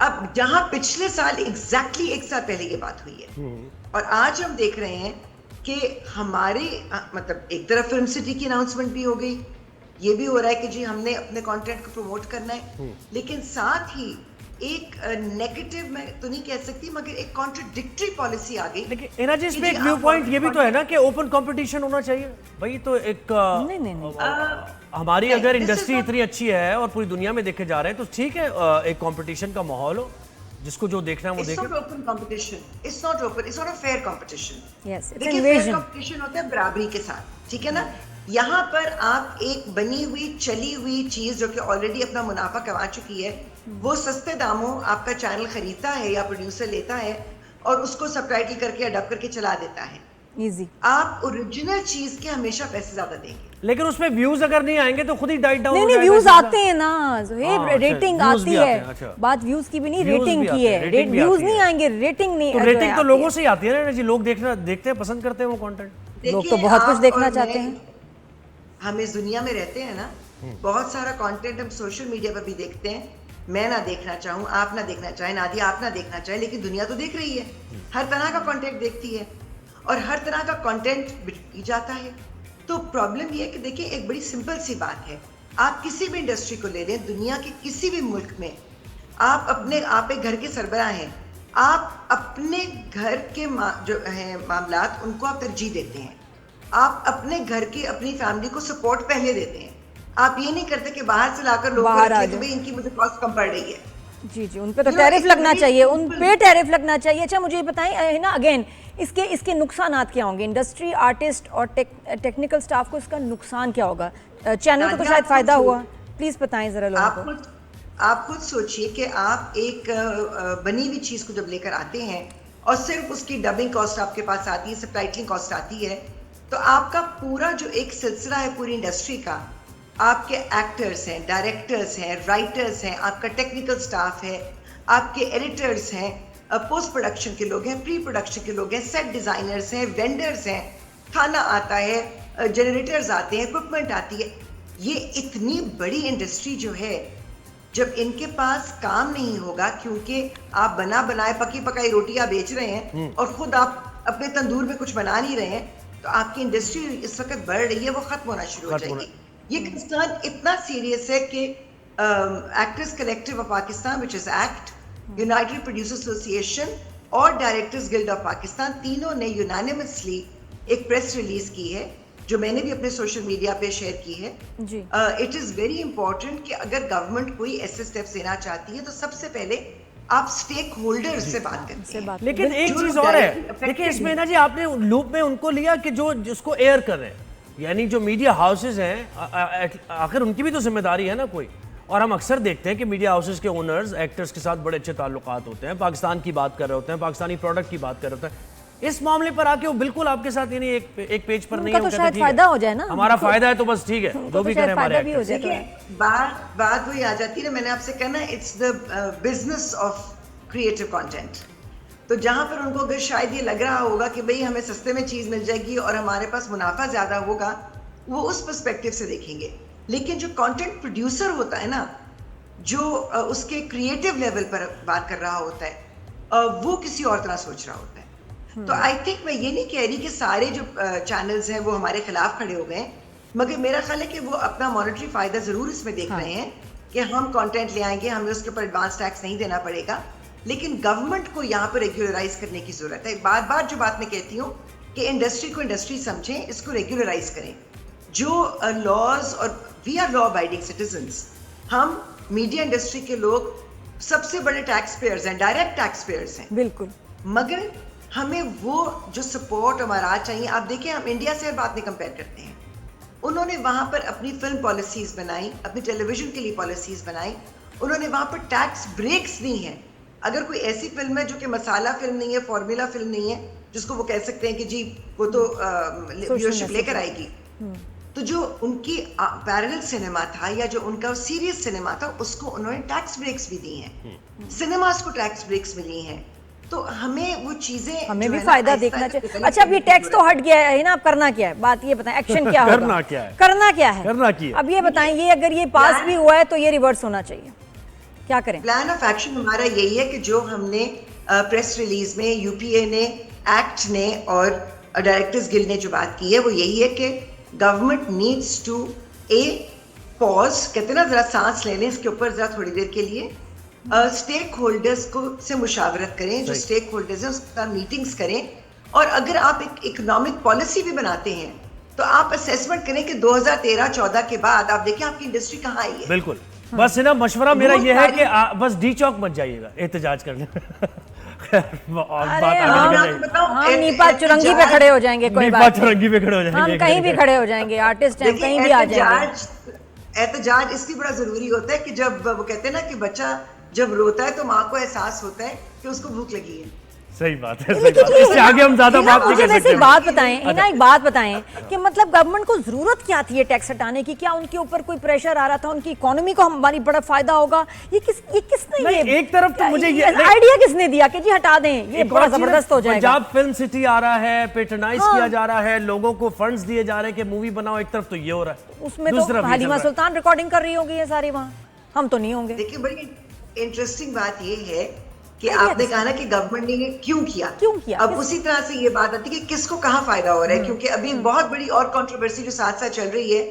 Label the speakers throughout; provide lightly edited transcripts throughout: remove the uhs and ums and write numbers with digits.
Speaker 1: अब जहां पिछले साल एग्जैक्टली एक साल पहले ये बात हुई है और आज हम देख रहे हैं कि हमारे मतलब एक तरफ फिल्म सिटी की अनाउंसमेंट भी हो गई, ये भी हो रहा है कि जी हमने अपने कंटेंट को प्रमोट करना है, लेकिन साथ ही एक नेगेटिव मैं तो नहीं कह सकती मगर एक कॉन्ट्रडिक्टरी पॉलिसी आ गई।
Speaker 2: लेकिन इना जी इसमें एक व्यू पॉइंट ये भी तो है ना कि ओपन कंपटीशन होना चाहिए भाई, तो एक हमारी अगर इंडस्ट्री इतनी अच्छी है और पूरी दुनिया में देखे जा रहे हैं तो ठीक है, एक कंपटीशन का माहौल हो, जिसको जो देखना है वो देखे।
Speaker 1: It's not open competition. It's not open. It's not a fair competition.
Speaker 3: Yes, it's
Speaker 1: देखिए
Speaker 3: invasion.
Speaker 1: fair competition होता है बराबरी के साथ, ठीक है ना। यहाँ पर आप एक बनी हुई चली हुई चीज जो कि ऑलरेडी अपना मुनाफा कमा चुकी है, वो सस्ते दामों आपका चैनल खरीदता है या प्रोड्यूसर लेता है और उसको सबटाइटल करके अडॉप्ट करके चला देता है।
Speaker 3: इजी।
Speaker 1: आप ओरिजिनल चीज के हमेशा पैसे ज्यादा देंगे,
Speaker 2: लेकिन उसमें व्यूज अगर नहीं आएंगे तो खुद ही डाइट डाउन हो
Speaker 3: नहीं,
Speaker 2: जाएगा।
Speaker 3: व्यूज आते हैं ना, रेटिंग
Speaker 2: व्यूज भी
Speaker 3: आती
Speaker 2: आते हैं,
Speaker 3: है।
Speaker 2: अच्छा।
Speaker 3: बात व्यूज की भी नहीं,
Speaker 2: व्यूज
Speaker 3: रेटिंग
Speaker 2: भी
Speaker 3: की
Speaker 2: आते हैं,
Speaker 3: है।
Speaker 2: रेटिंग भी
Speaker 3: व्यूज
Speaker 2: आती
Speaker 3: नहीं
Speaker 2: है।
Speaker 3: आएंगे, रेटिंग नहीं।
Speaker 2: तो रेटिंग तो लोगों से ही आती है ना जी, लोग देखते हैं, पसंद करते हैं वो कंटेंट।
Speaker 3: लोग तो बहुत कुछ देखना चाहते हैं।
Speaker 1: हम इस दुनिया में रहते हैं ना, बहुत सारा कंटेंट हम सोशल मीडिया पर भी देखते हैं। मैं ना देखना चाहूँ, आप ना देखना चाहें, नादिया आप ना देखना चाहें, लेकिन दुनिया तो देख रही है, हर तरह का कंटेंट देखती है और हर तरह का कंटेंट बिक जाता है। तो प्रॉब्लम ये है कि देखिए एक बड़ी सिंपल सी बात है, आप किसी भी इंडस्ट्री को ले लें, दुनिया के किसी भी मुल्क में आप एक घर के सरबराह हैं, आप अपने घर के जो है मामलात उनको आप तरजीह देते हैं, आप अपने घर की अपनी फैमिली को सपोर्ट पहले देते हैं। आप ये नहीं करते कि बाहर से लाकर लोगों को रखें कि भाई इनकी मुझे कॉस्ट कम पड़ रही है।
Speaker 3: जी जी, उन पे तो टैरिफ लगना चाहिए, उन पे टैरिफ लगना चाहिए। अच्छा मुझे ये बताएं है ना, अगेन इसके नुकसानात क्या होंगे? इंडस्ट्री, आर्टिस्ट और टेक्निकल स्टाफ को इसका नुकसान क्या होगा? चैनल को तो शायद फायदा हुआ, प्लीज बताएं जरा लोगों को।
Speaker 1: आप खुद सोचिए कि आप एक बनी हुई चीज को जब लेकर आते हैं और सिर्फ उसकी डबिंग कॉस्ट आपके पास आती है, सबटाइटलिंग कॉस्ट आती है, तो आपका पूरा जो एक सिलसिला है पूरी इंडस्ट्री का, आपके एक्टर्स हैं, डायरेक्टर्स हैं, राइटर्स हैं, आपका टेक्निकल स्टाफ है, आपके एडिटर्स हैं, पोस्ट प्रोडक्शन के लोग हैं, प्री प्रोडक्शन के लोग हैं, सेट डिजाइनर्स हैं, वेंडर्स हैं, खाना आता है, जनरेटर्स आते हैं, इक्विपमेंट आती है। ये इतनी बड़ी इंडस्ट्री जो है, जब इनके पास काम नहीं होगा, क्योंकि आप बना बनाए पकी पकाई रोटियां बेच रहे हैं और खुद आप अपने तंदूर में कुछ बना नहीं रहे हैं, तो आपकी इंडस्ट्री इस वक्त बढ़ रही है, वो खत्म होना शुरू हो जाएगी। ये कंसर्न इतना सीरियस है कि actors collective of Pakistan, which is act, United producer association और डायरेक्टर्स गिल्ड ऑफ पाकिस्तान, तीनों ने यूनानिमसली एक प्रेस रिलीज की है, जो मैंने भी अपने सोशल मीडिया पे शेयर की है। इट इज वेरी इंपॉर्टेंट कि अगर गवर्नमेंट कोई ऐसे स्टेप्स लेना चाहती है तो सबसे पहले आप स्टेक होल्डर से बात करते हैं।
Speaker 2: लेकिन एक चीज और है, देखिए इसमें ना जी आपने लूप में उनको लिया कि जो जिसको एयर कर रहे हैं, यानी जो मीडिया हाउसेज हैं, आखिर उनकी भी तो जिम्मेदारी है ना कोई। और हम अक्सर देखते हैं कि मीडिया हाउसेज के ओनर्स एक्टर्स के साथ बड़े अच्छे ताल्लुकात होते हैं, पाकिस्तान की बात कर रहे होते हैं, पाकिस्तानी प्रोडक्ट की बात कर रहे होते हैं। इस मामले पर आके वो बिल्कुल आपके साथ यानी एक पेज पर नहीं है,
Speaker 3: तो शायद फायदा हो जाए ना,
Speaker 2: हमारा फायदा है तो बस ठीक है, जो भी करें हमारे
Speaker 1: एक्टर्स। बात वही आ जाती है, मैंने आपसे कहना, it's the business of creative content. तो जहां पर उनको अगर शायद ये लग रहा होगा कि भाई हमें सस्ते में चीज मिल जाएगी और हमारे पास मुनाफा ज्यादा होगा, वो उस पर्सपेक्टिव से देखेंगे। लेकिन जो कंटेंट प्रोड्यूसर होता है ना, जो उसके क्रिएटिव लेवल पर बात कर रहा होता है, वो किसी और तरह सोच रहा होता है। तो आई थिंक मैं ये नहीं कह रही कि सारे जो चैनल्स हैं वो हमारे खिलाफ खड़े हो गए, मगर मेरा ख्याल है कि वो अपना मॉनेटरी फायदा जरूर इसमें देख रहे हैं कि हम कंटेंट ले आएंगे, हमें उसके ऊपर एडवांस टैक्स नहीं देना पड़ेगा। लेकिन गवर्नमेंट को यहाँ पर रेगुलराइज करने की जरूरत है। बार बार जो बात मैं कहती हूँ कि इंडस्ट्री को इंडस्ट्री समझें, इसको रेगुलराइज करें। जो लॉज, और we are law abiding citizens, हम मीडिया इंडस्ट्री के लोग सबसे बड़े टैक्स पेयर्स हैं, डायरेक्ट टैक्स पेयर्स हैं
Speaker 3: बिल्कुल,
Speaker 1: मगर हमें वो जो सपोर्ट हमारा चाहिए। आप देखिए, हम इंडिया से बात नहीं कंपेयर करते हैं, उन्होंने वहां पर अपनी फिल्म पॉलिसीज बनाई, अपनी टेलीविजन के लिए पॉलिसीज बनाई, उन्होंने वहां पर टैक्स ब्रेक्स दी हैं। अगर कोई ऐसी फिल्म है जो कि मसाला फिल्म नहीं है, फॉर्मूला फिल्म नहीं है, जिसको वो कह सकते हैं कि जी वो तो व्यूअरशिप लेकर आएगी, तो जो उनकी पैरेलल सिनेमा था या जो उनका सीरियस सिनेमा था, उसको उन्होंने टैक्स ब्रेक्स भी दी हैं। सिनेमास को टैक्स ब्रेक्स मिली हैं। तो हमें वो चीजें,
Speaker 3: हमें भी फायदा देखना चाहिए। अच्छा, अब ये टैक्स तो हट गया है ना, अब करना क्या है? बात ये बताएं, एक्शन क्या होगा?
Speaker 2: करना क्या है?
Speaker 3: अब ये बताएं, ये अगर ये पास भी हुआ है तो ये रिवर्स होना चाहिए। क्या करें?
Speaker 1: प्लान ऑफ एक्शन हमारा यही है कि जो हमने प्रेस रिलीज में यूपीए ने, एक्ट ने और डायरेक्टर्स गिल्ड ने जो बात की है वो यही है कि गवर्नमेंट नीड्स टू पॉज, कहते हैं ना जरा सांस ले लें इसके ऊपर जरा थोड़ी देर के लिए, स्टेक होल्डर्स को से मुशावरत करें, जो स्टेक होल्डर्स हैं उसके साथ मीटिंग्स करें, और अगर आप एक इकोनॉमिक पॉलिसी भी बनाते हैं तो आप असेसमेंट करें कि 2013-14 के बाद आप देखिए आपकी इंडस्ट्री कहाँ आई है।
Speaker 2: बिल्कुल, बस है ना, मशवरा मेरा ये है कि बस डी चौक मत जाइएगा एहतजाज करने।
Speaker 3: हम नीपा चुरंगी पे खड़े हो जाएंगे, कोई बात
Speaker 2: चुरंगी पे खड़े हो जाएंगे,
Speaker 3: हम कहीं भी खड़े हो जाएंगे, आर्टिस्ट हैं, कहीं भी आ जाएंगे।
Speaker 1: एहतजाज इसलिए बड़ा जरूरी होता है कि जब वो कहते हैं ना कि बच्चा जब रोता है तो माँ को एहसास होता है कि उसको भूख लगी है।
Speaker 2: सही बात है, सही बात है। इससे आगे हम ज्यादा बात नहीं कर सकते।
Speaker 3: एक बात बताएं हिना, एक बात बताएं कि मतलब गवर्नमेंट को जरूरत क्या थी ये टैक्स हटाने की? क्या उनके ऊपर कोई प्रेशर आ रहा था, उनकी इकोनॉमी को हमारी बड़ा फायदा होगा? ये किसने ये
Speaker 2: एक तरफ तो मुझे ये
Speaker 3: आइडिया किसने दिया कि जी हटा दें, ये बड़ा जबरदस्त हो जाएगा?
Speaker 2: पंजाब फिल्म सिटी आ रहा है, पैट्रोनाइज किया जा रहा है, लोगों को फंड्स दिए जा रहे हैं कि मूवी बनाओ, एक तरफ तो ये हो रहा है,
Speaker 3: उसमें तो हलीमा सुल्तान रिकॉर्डिंग कर रही होगी ये सारी, वहाँ हम तो नहीं होंगे।
Speaker 1: देखिए बड़ी इंटरेस्टिंग बात ये है कि आपने कहा ना कि गवर्नमेंट ने क्यों किया, अब उसी तरह से ये बात आती है कि किसको कहाँ फायदा हो रहा है, क्योंकि अभी बहुत बड़ी और कंट्रोवर्सी जो साथ साथ चल रही है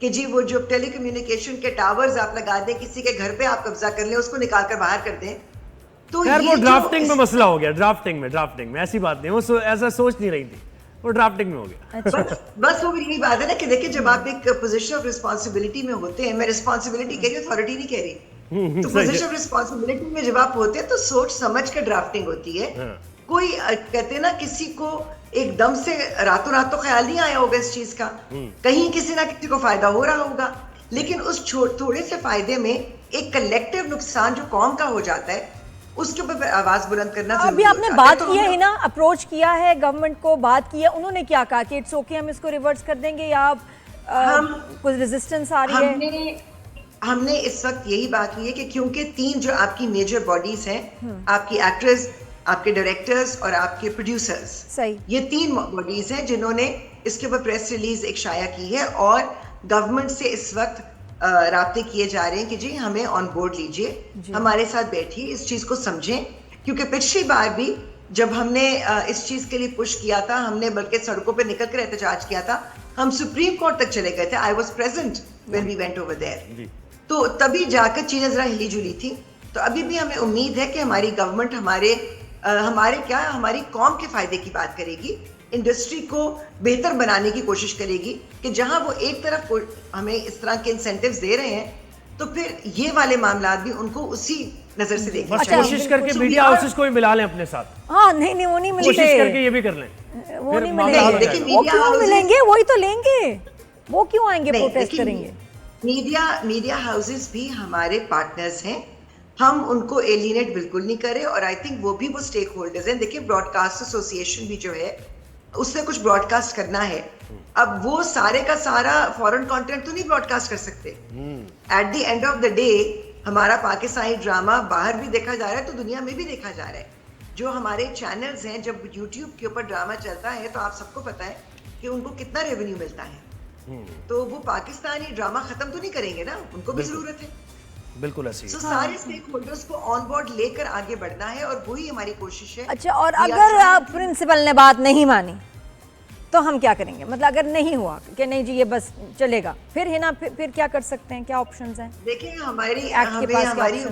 Speaker 1: कि जी वो जो टेलीकम्युनिकेशन के टावर्स आप लगा दें, किसी के घर पे आप कब्जा कर लें, उसको निकाल कर बाहर कर दें, तो
Speaker 2: यार वो ड्राफ्टिंग में मसला हो गया, ड्राफ्टिंग में ऐसी बात नहीं, वो ऐसा सोच नहीं रही थी, वो ड्राफ्टिंग में हो गया।
Speaker 1: बस वो यही बात है ना कि देखिए जब आप एक पोजीशन ऑफ रिस्पांसिबिलिटी में होते हैं, मैं रिस्पांसिबिलिटी कह रही हूँ, अथॉरिटी नहीं कह रही, तो पोजीशन ऑफ रिस्पांसिबिलिटी में जब आप होते हैं तो सोच समझ कर ड्राफ्टिंग होती है। कोई कहते हैं ना किसी को एकदम से रातों रात तो ख्याल नहीं आया होगा इस चीज का, कहीं किसी ना किसी को फायदा हो रहा होगा, लेकिन उस थोड़े से फायदे में एक कलेक्टिव नुकसान जो कौम का हो जाता है उसके ऊपर आवाज बुलंद करना जरूरी
Speaker 3: अभी आपने बात की है ना, अप्रोच किया है गवर्नमेंट को, बात की है, उन्होंने क्या कहा कि इट्स ओके हम इसको रिवर्स कर देंगे, या कुछ रेजिस्टेंस आ रही है?
Speaker 1: हमने इस वक्त यही बात हुई है कि क्योंकि 3 जो आपकी मेजर बॉडीज हैं, आपकी एक्टर्स, आपके डायरेक्टर्स और आपके प्रोड्यूसर्स,
Speaker 3: सही,
Speaker 1: ये 3 बॉडीज हैं जिन्होंने इसके ऊपर प्रेस रिलीज एक शाया की है और गवर्नमेंट से इस वक्त राब्ते किए जा रहे हैं कि जी हमें ऑन बोर्ड लीजिए, हमारे साथ बैठिए, इस चीज को समझें, क्योंकि पिछली बार भी जब हमने इस चीज के लिए पुश किया था, हमने बल्कि सड़कों पे निकल कर एहतजाज किया था, हम सुप्रीम कोर्ट तक चले गए थे, I was present when we went over there, तो तभी जाकर चीजें जरा हिली जुली थी। तो अभी भी हमें उम्मीद है कि हमारी गवर्नमेंट हमारी कौम के फायदे की बात करेगी, इंडस्ट्री को बेहतर बनाने की कोशिश करेगी, कि जहां वो एक तरफ हमें इस तरह के इंसेंटिव्स दे रहे हैं तो फिर ये वाले मामला भी उनको उसी नजर से देखना चाहिए।
Speaker 2: कोशिश करके मीडिया हाउसेस को भी मिला लें अपने साथ।
Speaker 3: हाँ, नहीं वो नहीं मिलते,
Speaker 2: कोशिश करके ये भी कर लें,
Speaker 3: वो नहीं मिलेंगे, देखिए वो क्यों मिलेंगे, वही तो लेंगे, वो क्यों आएंगे, प्रोटेस्ट करेंगे?
Speaker 1: मीडिया हाउसेस भी हमारे पार्टनर्स हैं, हम उनको एलिनेट बिल्कुल नहीं करें, और आई थिंक वो भी वो स्टेक होल्डर्स हैं। देखिए ब्रॉडकास्ट एसोसिएशन भी जो है उसने कुछ ब्रॉडकास्ट करना है, अब वो सारे का सारा फॉरेन कंटेंट तो नहीं ब्रॉडकास्ट कर सकते। At the end of the day हमारा पाकिस्तानी ड्रामा बाहर भी देखा जा रहा है तो दुनिया में भी देखा जा रहा है। जो हमारे चैनल्स हैं, जब यूट्यूब के ऊपर ड्रामा चलता है तो आप सबको पता है कि उनको कितना रेवेन्यू मिलता है, तो वो पाकिस्तानी ड्रामा खत्म तो नहीं करेंगे ना, उनको भी जरूरत है।
Speaker 2: बिल्कुल ऐसी
Speaker 1: तो सारे स्टेक होल्डर्स को ऑन बोर्ड लेकर आगे बढ़ना है और वही हमारी कोशिश है।
Speaker 3: अच्छा, और अगर प्रिंसिपल ने बात नहीं मानी तो हम क्या करेंगे? मतलब अगर नहीं हुआ कि नहीं जी ये बस चलेगा, फिर है ना, फिर क्या कर सकते हैं, क्या ऑप्शंस हैं?
Speaker 1: देखिए हमारी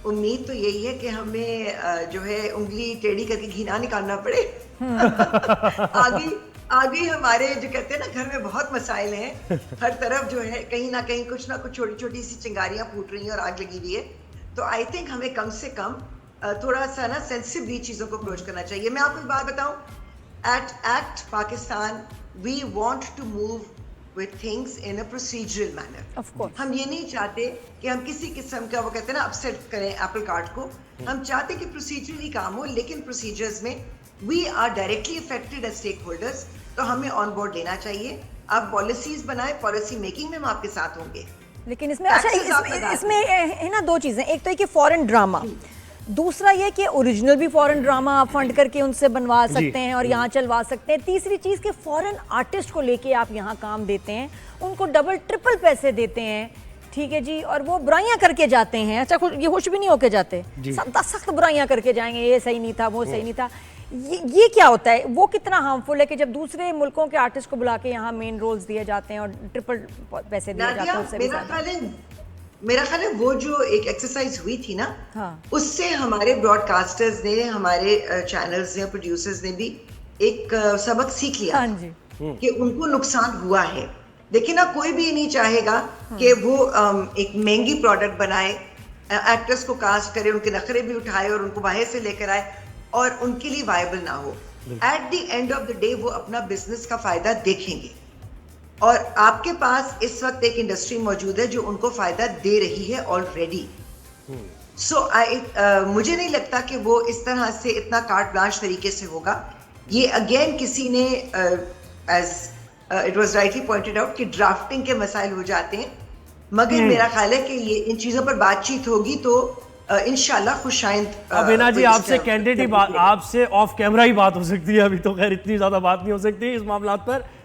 Speaker 1: उम्मीद तो यही है कि हमें जो है उंगली टेढ़ी करके घी ना निकालना पड़े। आगे हमारे जो कहते हैं ना घर में बहुत मसाइल हैं, हर तरफ जो है कहीं ना कहीं कुछ ना कुछ छोटी छोटी सी चिंगारियां फूट रही हैं और आग लगी हुई है, तो आई थिंक हमें कम से कम थोड़ा सा ना सेंसिटिवली चीजों को अप्रोच करना चाहिए। मैं आपको एक बात बताऊं, at Pakistan we want to move with things in a procedural manner.
Speaker 3: Of course.
Speaker 1: हम ये नहीं चाहते कि हम किसी किस्म का वो कहते हैं ना अपसेट करें एप्पल कार्ट को, हम चाहते कि प्रोसीजरली काम हो, लेकिन प्रोसीजर्स में we are directly affected as stakeholders, तो हमें ऑन बोर्ड लेना चाहिए। आप पॉलिसीज बनाए, पॉलिसी मेकिंग में हम आपके साथ होंगे,
Speaker 3: लेकिन इसमें अच्छा इसमें है ना 2 चीजें, एक तो है कि फॉरेन ड्रामा, दूसरा ये कि ओरिजिनल भी फॉरेन ड्रामा आप फंड करके उनसे बनवा सकते हैं और यहाँ चलवा सकते हैं। तीसरी चीज़ कि फॉरेन आर्टिस्ट को लेके आप यहाँ काम देते हैं, उनको डबल ट्रिपल पैसे देते हैं, ठीक है जी, और वो बुराइयां करके जाते हैं, अच्छा ये खुश भी नहीं होके जाते, सख्त बुराइयां करके जाएंगे, ये सही नहीं था, वो सही नहीं था। ये क्या होता है, वो कितना हार्मफुल है कि जब दूसरे मुल्कों के आर्टिस्ट को बुला के यहाँ मेन रोल्स दिए जाते हैं और ट्रिपल पैसे दिए जाते हैं उससे भी ज्यादा।
Speaker 1: मेरा ख्याल है वो जो एक एक्सरसाइज हुई थी ना,
Speaker 3: हाँ।
Speaker 1: उससे हमारे ब्रॉडकास्टर्स ने, हमारे चैनल्स ने, प्रोड्यूसर्स ने भी एक सबक सीख लिया।
Speaker 3: हाँ जी।
Speaker 1: कि उनको नुकसान हुआ है। देखिए ना, कोई भी नहीं चाहेगा कि वो एक महंगी प्रोडक्ट बनाए, एक्टर्स को कास्ट करे, उनके नखरे भी उठाए और उनको बाहर से लेकर आए और उनके लिए वायबल ना हो। At the end of the day वो अपना बिजनेस का फायदा देखेंगे और आपके पास इस वक्त एक इंडस्ट्री मौजूद है जो उनको फायदा दे रही है ऑलरेडी। सो मुझे नहीं लगता कि वो इस तरह से इतना कार्ट ब्लांच तरीके से होगा। ये अगेन किसी ने as it was rightly pointed out कि ड्राफ्टिंग के मसाइल हो जाते हैं, मगर मेरा ख्याल है कि ये इन चीजों पर बातचीत होगी तो इंशाल्लाह खुशाइंद।
Speaker 2: अब हिना जी आपसे कैंडिडेट ही बात, आपसे ऑफ कैमरा ही बात हो सकती है, अभी तो खैर इतनी ज्यादा बात नहीं हो सकती इस मामला पर,